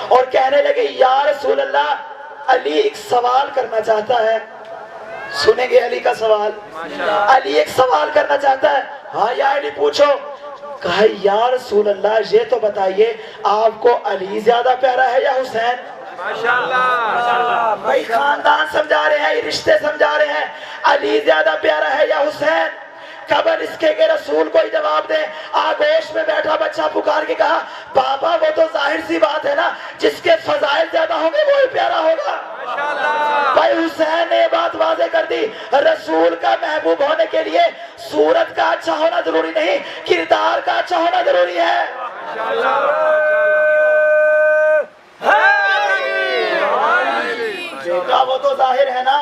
اور کہنے لگے یا رسول اللہ علی ایک سوال کرنا چاہتا ہے. سنیں گے علی کا سوال؟ علی ایک سوال کرنا چاہتا ہے. ہاں یا علی پوچھو. کہا یا رسول اللہ یہ تو بتائیے آپ کو علی زیادہ پیارا ہے یا حسین؟ ماشاءاللہ بھائی خاندان سمجھا رہے ہیں، رشتے سمجھا رہے ہیں. علی زیادہ پیارا ہے یا حسین؟ قبل اس کے رسول کو ہی جواب دیں. آگوش میں بیٹھا بچہ پکار کے کہا بابا وہ تو ظاہر سی بات ہے نا، جس کے فضائل زیادہ ہوں گے وہی پیارا ہوگا. بھائی حسین نے یہ بات واضح کر دی، رسول کا محبوب ہونے کے لیے صورت کا اچھا ہونا ضروری نہیں، کردار کا اچھا ہونا ضروری ہے. دیکھا وہ تو ظاہر ہے نا،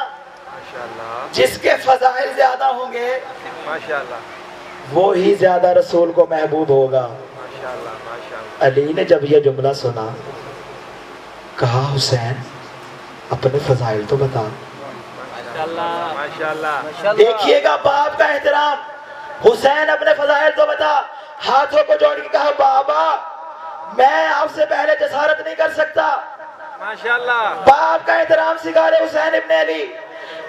جس کے فضائل زیادہ ہوں گے وہی زیادہ رسول کو محبوب ہوگا. علی نے جب یہ جملہ سنا کہا حسین اپنے فضائل تو بتا. دیکھیے گا باپ کا احترام. حسین اپنے فضائل تو بتا. ہاتھوں کو جوڑ کے کہا بابا میں آپ سے پہلے جسارت نہیں کر سکتا. باپ کا احترام سکھا رہے حسین ابن علی.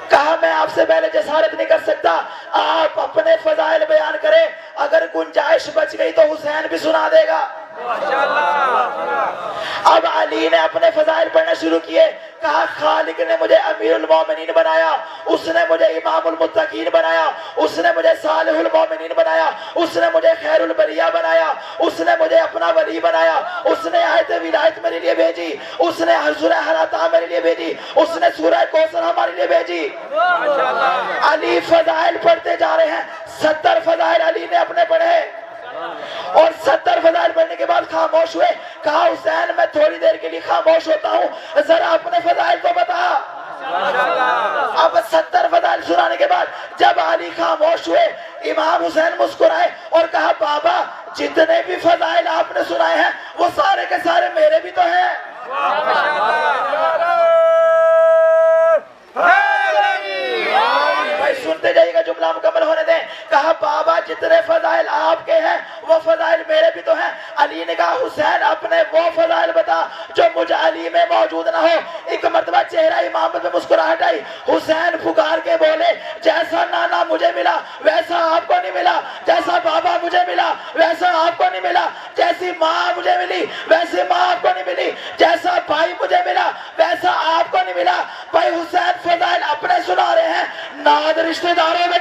کہا میں آپ سے پہلے جسارت نہیں کر سکتا، آپ اپنے فضائل بیان کریں، اگر گنجائش بچ گئی تو حسین بھی سنا دے گا. اب علی نے اپنے فضائل پڑھنا شروع کیے. کہا خالق نے مجھے امیر المومنین بنایا، اس نے مجھے امام المتقین بنایا، اس نے مجھے صالح المومنین بنایا، اس نے مجھے خیر البریہ بنایا، اس نے مجھے اپنا ولی بنایا، اس نے آیت ولایت میرے لیے بھیجی، اس نے سورہ حلاتا میرے لیے بھیجی، اس نے سورہ کوثر ہمارے لیے بھیجی. علی فضائل پڑھتے جا رہے ہیں. 70 فضائل علی نے اپنے پڑھے اور 70 فضائل پڑھنے کے بعد خاموش ہوئے. کہا حسین میں تھوڑی دیر کے لیے خاموش ہوتا ہوں، ذرا اپنے فضائل کو بتا. اب 70 فضائل سنانے کے بعد جب علی خاموش ہوئے امام حسین مسکرائے اور کہا بابا جتنے بھی فضائل آپ نے سنائے ہیں وہ سارے کے سارے میرے بھی تو ہیں. سنتے جائیے گا جملہ مکمل ہونے دیں. کہا بابا جتنے فضائل آپ کے ہیں وہ فضائل میرے بھی تو ہیں. علی نے کہا حسین اپنے وہ فضائل بتا جو مجھ علی میں موجود نہ ہو. ایک مرتبہ چہرہ امام پہ مسکراہٹ آئی. حسین پکار کے بولے جیسا نانا مجھے ملا ویسا آپ کو نہیں ملا، جیسا بابا مجھے ملا ویسا آپ کو نہیں ملا، جیسی ماں مجھے ملی ویسی ماں آپ کو نہیں ملی، جیسا بھائی مجھے ملا ویسا آپ کو نہیں ملا. بھائی حسین فضائل اپنے سنا رہے ہیں، ناد رشتہ داروں میں